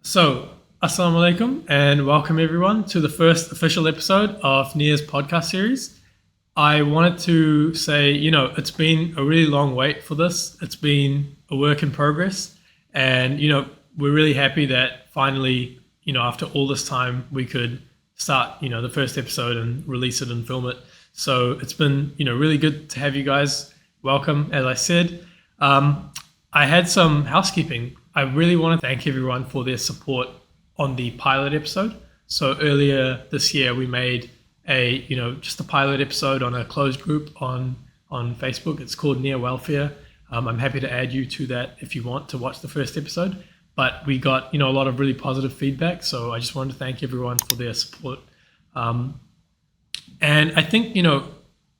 So, Assalamu alaikum and welcome everyone to the first official episode of Nia's podcast series. I wanted to say, it's been a really long wait for this. It's been a work in progress. And, we're really happy that finally, after all this time, we could start, the first episode and release it and film it. So it's been, really good to have you guys. Welcome, as I said. I had some housekeeping. I really want to thank everyone for their support on the pilot episode. So earlier this year, we made just a pilot episode on a closed group on Facebook. It's called Near Welfare. I'm happy to add you to that if you want to watch the first episode. But we got, a lot of really positive feedback. So I just wanted to thank everyone for their support. And I think,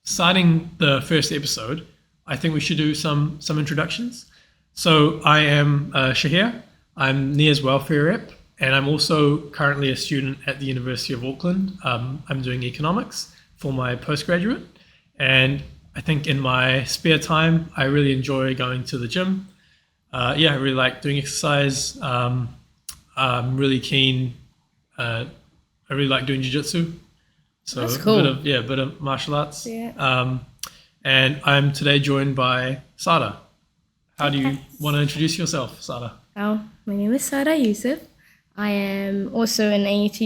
starting the first episode, I think we should do some introductions. So I am Shaheer. I'm Nia's welfare rep, and I'm also currently a student at the University of Auckland. I'm doing economics for my postgraduate, and I think in my spare time, I really enjoy going to the gym. I really like doing exercise. I'm really keen. I really like doing jiu-jitsu. So that's cool. a bit of martial arts. Yeah. And I'm today joined by Sara. How do you want to introduce yourself, Sara? Oh, my name is Sara Yusuf. I am also an AET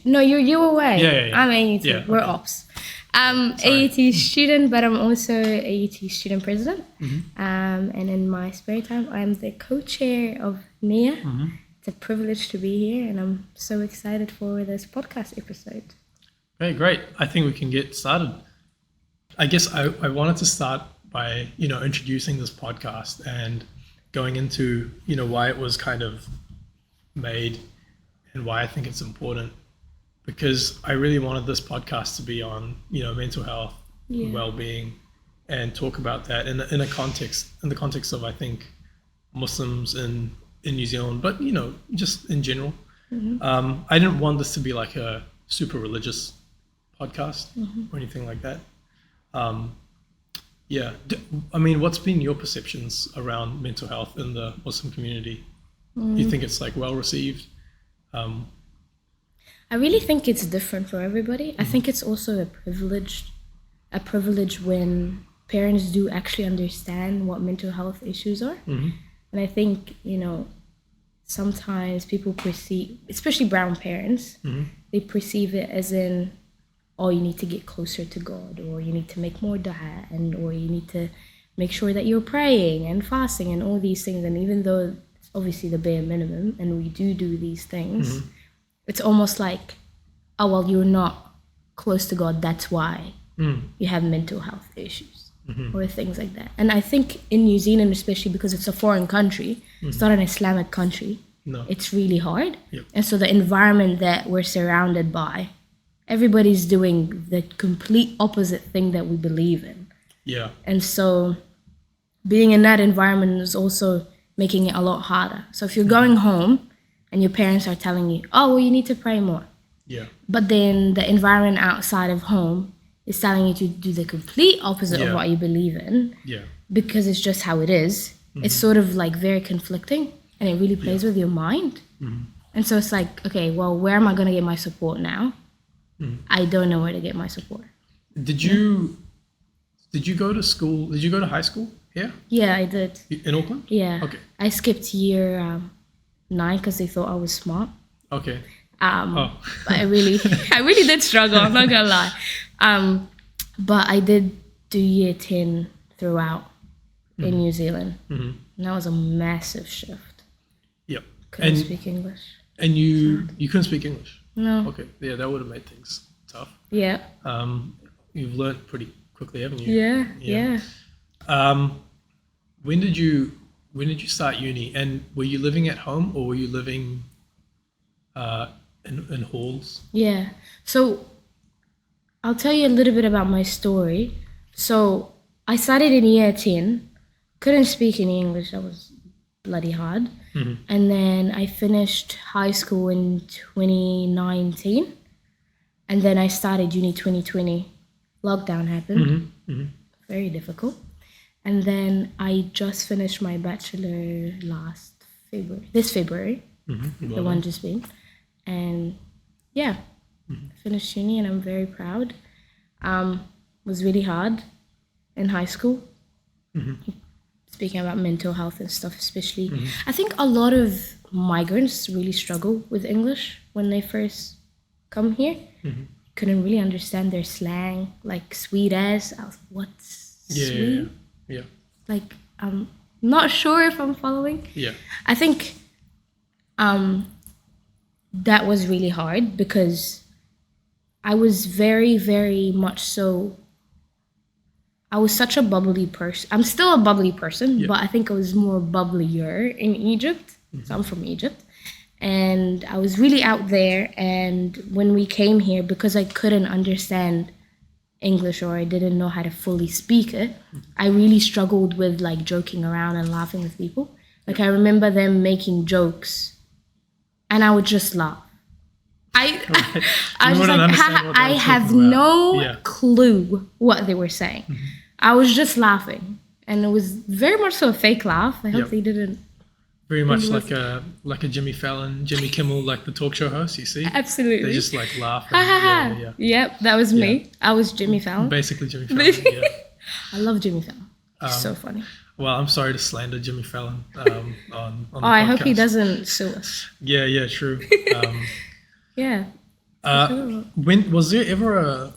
No, you're away. Yeah. I'm AET. Yeah, We're okay. ops. I'm AET student, but I'm also AET student president. Mm-hmm. And in my spare time, I'm the co-chair of NIA. Mm-hmm. It's a privilege to be here, and I'm so excited for this podcast episode. Okay, great. I think we can get started. I guess I wanted to start by, introducing this podcast and going into, why it was kind of made and why I think it's important. Because I really wanted this podcast to be on, mental health, well-being, and talk about that in the context of, I think, Muslims in New Zealand, but, just in general. Mm-hmm. I didn't want this to be like a super religious podcast or anything like that. What's been your perceptions around mental health in the Muslim community? Do you think it's like well received? I really think it's different for everybody. I think it's also a privilege when parents do actually understand what mental health issues are. And I think, sometimes people perceive, especially brown parents, they perceive it as in, oh, you need to get closer to God, or you need to make more dua, or you need to make sure that you're praying and fasting and all these things. And even though it's obviously the bare minimum, and we do these things, it's almost like, oh, well, you're not close to God, that's why you have mental health issues or things like that. And I think in New Zealand, especially because it's a foreign country, it's not an Islamic country, it's really hard. Yep. And so the environment that we're surrounded by, everybody's doing the complete opposite thing that we believe in. Yeah. And so being in that environment is also making it a lot harder. So if you're going home and your parents are telling you, oh, well, you need to pray more. Yeah. But then the environment outside of home is telling you to do the complete opposite of what you believe in. Yeah. Because it's just how it is. It's sort of like very conflicting, and it really plays with your mind. And so it's like, okay, well, where am I going to get my support now? I don't know where to get my support. Did you go to school? Did you go to high school here? Yeah, I did. In Auckland? Yeah. Okay. I skipped year 9 because they thought I was smart. Okay. But I really did struggle. I'm not gonna lie. But I did do year 10 throughout in New Zealand, and that was a massive shift. Yep. Couldn't speak English. And you couldn't speak English? No. Okay. Yeah, that would have made things tough. Yeah. You've learned pretty quickly, haven't you? Yeah. When did you start uni? And were you living at home, or were you living in halls? Yeah. So I'll tell you a little bit about my story. So I started in year 10, couldn't speak any English. That was bloody hard. And then I finished high school in 2019, and then I started uni 2020. Lockdown happened. Very difficult. And then I just finished my bachelor this February. the one just been. And yeah, finished uni and I'm very proud. Was really hard in high school. Speaking about mental health and stuff, especially. I think a lot of migrants really struggle with English when they first come here. Couldn't really understand their slang, like sweet as. I was like, what's sweet? Yeah. Like, I'm not sure if I'm following. Yeah. I think that was really hard because I was very, very much so. I was such a bubbly person. I'm still a bubbly person, but I think I was more bubblier in Egypt. So I'm from Egypt. And I was really out there. And when we came here, because I couldn't understand English or I didn't know how to fully speak it, I really struggled with like joking around and laughing with people. Like I remember them making jokes and I would just laugh. I was like, I have no clue what they were saying. I was just laughing, and it was very much so a fake laugh. I hope they didn't. Very much like a Jimmy Fallon, Jimmy Kimmel, like the talk show host. You see, absolutely. They just like laugh. And, Yep, that was me. I was Jimmy Fallon. Basically Jimmy Fallon. I love Jimmy Fallon. He's so funny. Well, I'm sorry to slander Jimmy Fallon on the podcast. I hope he doesn't sue us. Yeah, true. Yeah. When was there ever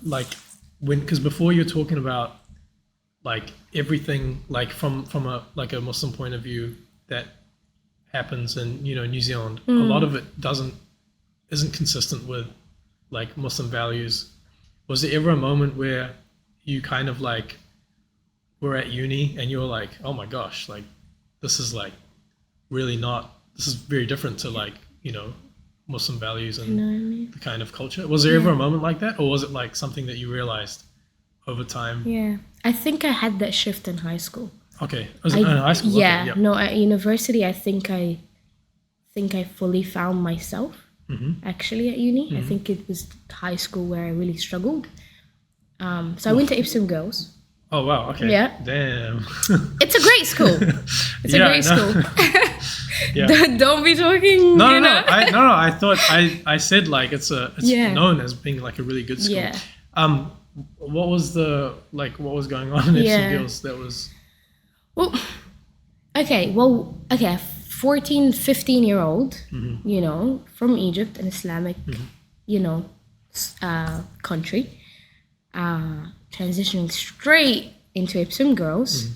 because before you're talking about like everything like from a Muslim point of view that happens in New Zealand, a lot of it isn't consistent with like Muslim values. Was there ever a moment where you kind of like were at uni and you were like, oh my gosh, like this is like really not, this is very different to like Muslim values and the kind of culture? Was there ever a moment like that, or was it like something that you realized over time? Yeah, I think I had that shift in high school. Okay, was it in high school? Yeah, okay, no, at university, I think I fully found myself. Actually, at uni, I think it was high school where I really struggled. So I went to Ipswich Girls. Oh wow! Okay. Yeah. Damn. It's a great school. It's a great school. Don't be talking. No. I thought I said like it's known as being like a really good school. Yeah. What was what was going on in Ipswich Girls that was? Well, okay, 14, 15-year-old, from Egypt, an Islamic, country, transitioning straight into Ipswich Girls.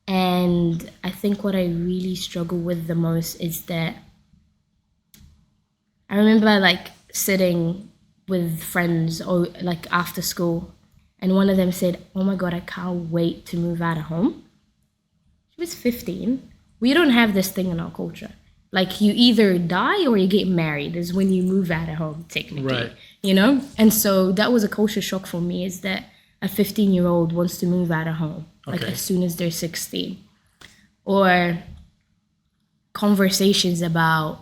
And I think what I really struggle with the most is that I remember like sitting with friends or like after school, and one of them said, oh my God, I can't wait to move out of home. She was 15. We don't have this thing in our culture. Like you either die or you get married is when you move out of home, technically. Right. And so that was a culture shock for me, is that a 15-year-old wants to move out of home, like as soon as they're 16. Or conversations about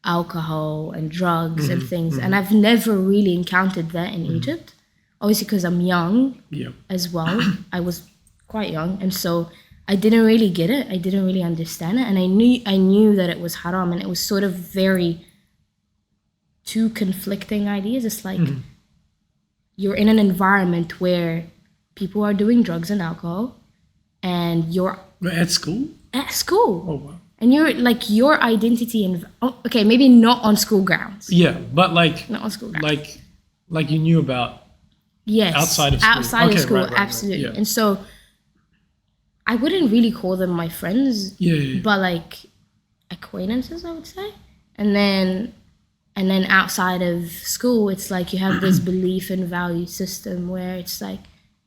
alcohol and drugs and things. And I've never really encountered that in Egypt. Obviously, because I'm young as well. I was quite young. And so I didn't really get it. I didn't really understand it. And I knew that it was haram. And it was sort of very two conflicting ideas. It's like you're in an environment where people are doing drugs and alcohol, and you're at school. Oh wow! And you're like your identity and maybe not on school grounds. Yeah, but like not on school grounds. Like you knew about outside of school. Right, absolutely. Yeah. And so I wouldn't really call them my friends. But like acquaintances, I would say. And then outside of school, it's like you have this belief and value system where it's like,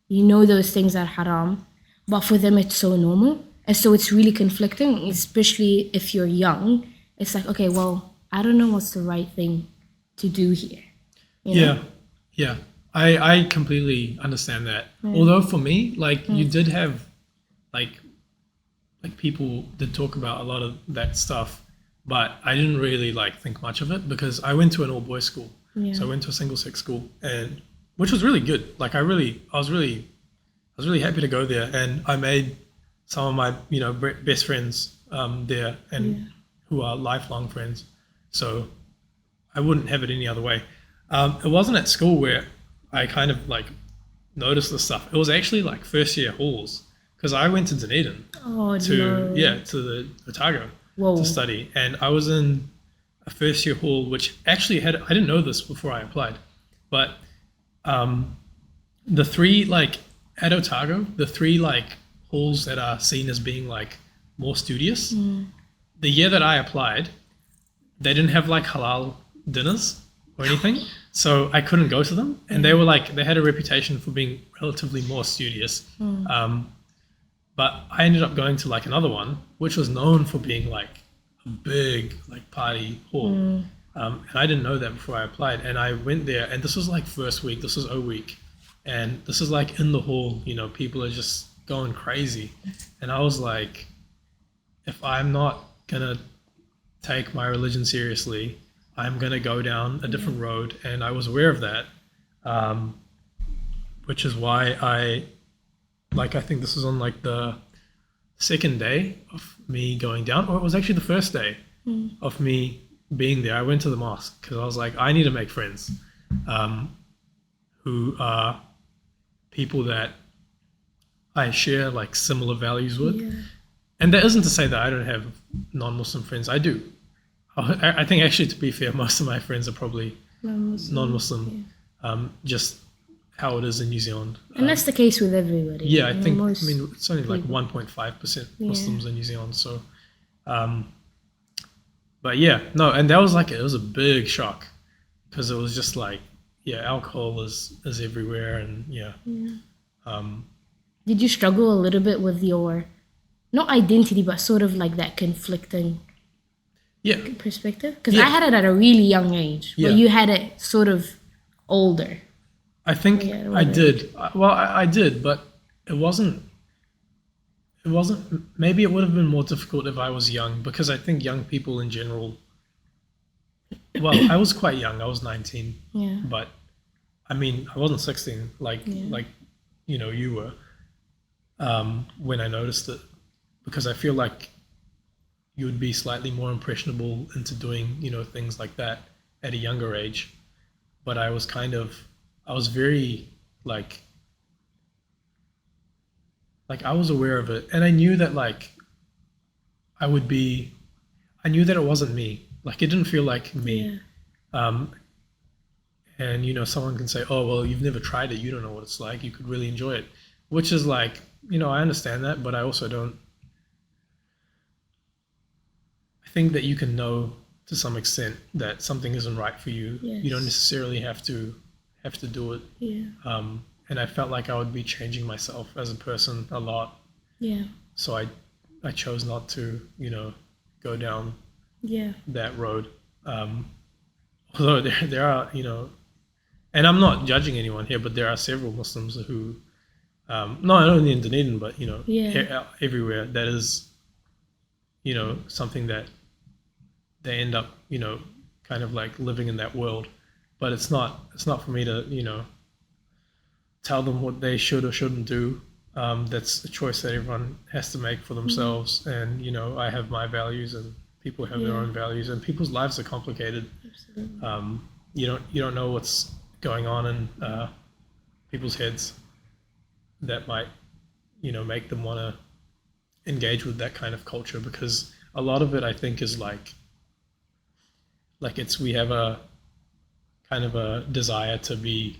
those things are haram, but for them it's so normal. And so it's really conflicting, especially if you're young. It's like, okay, well, I don't know what's the right thing to do here. Yeah. I completely understand that. Although for me, like you did have like people did talk about a lot of that stuff, but I didn't really like think much of it because I went to an all boys school. So I went to a single sex school, and which was really good. Like I was really happy to go there, and I made some of my best friends there, and who are lifelong friends. So I wouldn't have it any other way. It wasn't at school where I kind of like noticed this stuff. It was actually like first year halls because I went to Dunedin Oh to no. to the Otago Whoa. to study, and I was in a first year hall which actually had, I didn't know this before I applied, but the three like at Otago, the three like halls that are seen as being like more studious. The year that I applied, they didn't have like halal dinners or anything, so I couldn't go to them. And they were like, they had a reputation for being relatively more studious. But I ended up going to like another one, which was known for being like a big like party hall. And I didn't know that before I applied. And I went there, and this was like first week. This was O week, and this is like in the hall. You know, people are just going crazy, and I was like, if I'm not gonna take my religion seriously, I'm gonna go down a different road. And I was aware of that, which is why I think this was on like the second day of me going down, or it was actually the first day of me being there. I went to the mosque because I was like, I need to make friends who are people that I share like similar values with. And that isn't to say that I don't have non-Muslim friends. I do. I think actually, to be fair, most of my friends are probably non-Muslim. Just how it is in New Zealand. And that's the case with everybody. Yeah, I You know, think, most it's only like people. 1.5% Muslims in New Zealand. So, but yeah, no, and that was like, it was a big shock because it was just like, yeah, alcohol is everywhere. And Did you struggle a little bit with your, not identity, but sort of like that conflicting yeah, perspective? Because Yeah. I had it at a really young age, Yeah. but you had it sort of older. I think Yeah, I did. Well, I did, but it wasn't, maybe it would have been more difficult if I was young, because I think young people in general, well, I was quite young. I was 19, Yeah. but I mean, I wasn't 16 like you were when I noticed it, because I feel like you would be slightly more impressionable into doing things like that at a younger age. But I was very like I was aware of it, and I knew that I knew that it wasn't me. Like, it didn't feel like me. And someone can say, oh well, you've never tried it, you don't know what it's like, you could really enjoy it, which is like, I understand that, but I also don't. I think that you can know to some extent that something isn't right for you. You don't necessarily have to do it. And I felt like I would be changing myself as a person a lot. So I chose not to go down that road. Although there are and I'm not judging anyone here, but there are several Muslims who not only in Dunedin, but everywhere, that is something that they end up kind of like living in that world. But it's not for me to tell them what they should or shouldn't do. That's a choice that everyone has to make for themselves. And I have my values, and people have their own values, and people's lives are complicated. You don't know what's going on in people's heads that might make them want to engage with that kind of culture, because a lot of it, I think, is like we have a kind of a desire to be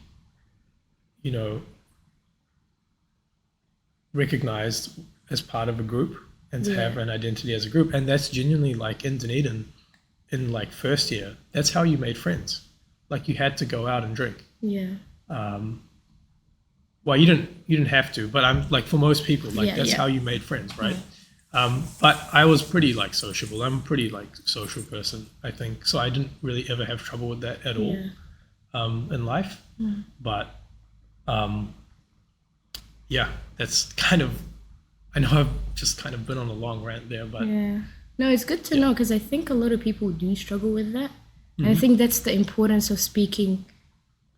recognized as part of a group and to have an identity as a group. And that's genuinely, like, in Dunedin in like first year, that's how you made friends. Like, you had to go out and drink. Well, you didn't have to, but I'm like, for most people, like, that's how you made friends, right? But I was pretty like sociable. I'm a pretty like social person, I think. So I didn't really ever have trouble with that at all in life. But that's kind of, I know I've just kind of been on a long rant there, but no, it's good to know, because I think a lot of people do struggle with that. And I think that's the importance of speaking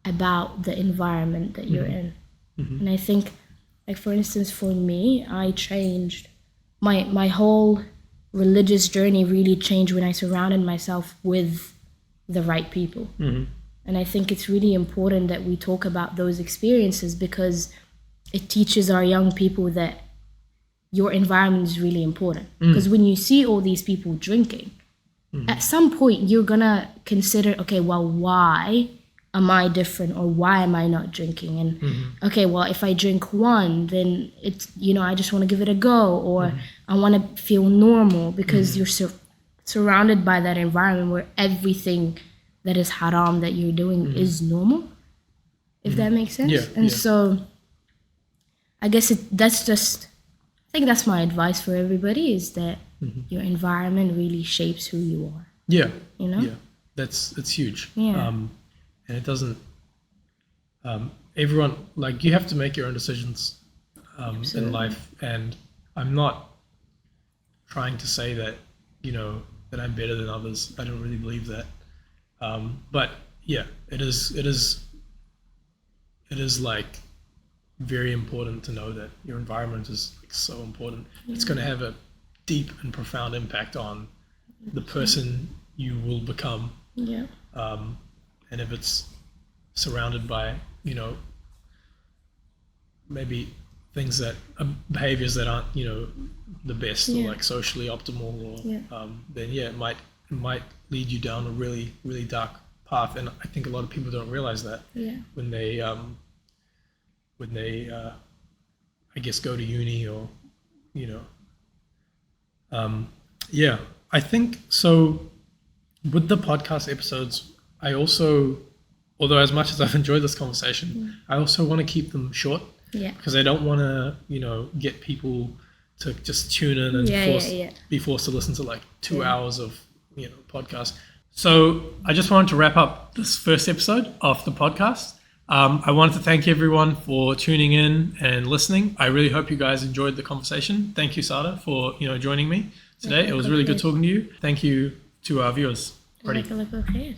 about the environment that you're in. And I think, like, for instance, for me, I changed my whole religious journey really changed when I surrounded myself with the right people. And I think it's really important that we talk about those experiences, because it teaches our young people that your environment is really important. Because when you see all these people drinking, at some point you're gonna consider, okay, well, why am I different, or why am I not drinking? And okay, well, if I drink one, then it's, I just want to give it a go, or I want to feel normal, because you're surrounded by that environment where everything that is haram that you're doing is normal, if that makes sense. So I guess I think that's my advice for everybody, is that your environment really shapes who you are. Yeah. You know? Yeah. It's huge. Yeah. And it doesn't, everyone, like, you have to make your own decisions in life. And I'm not trying to say that, that I'm better than others. I don't really believe that. But yeah, it is like very important to know that your environment is like so important. It's going to have a deep and profound impact on the person you will become. Yeah. And if it's surrounded by, maybe things that behaviors that aren't, the best, or like socially optimal, or then it might lead you down a really, really dark path. And I think a lot of people don't realize that when they I guess go to uni, or I think so. With the podcast episodes, I also, although as much as I've enjoyed this conversation, I also want to keep them short, because I don't want to get people to just tune in and be forced to listen to like 2 hours of podcast. So I just wanted to wrap up this first episode of the podcast. I wanted to thank everyone for tuning in and listening. I really hope you guys enjoyed the conversation. Thank you, Sara, for joining me today. It was really good talking to you. Thank you to our viewers. Ready?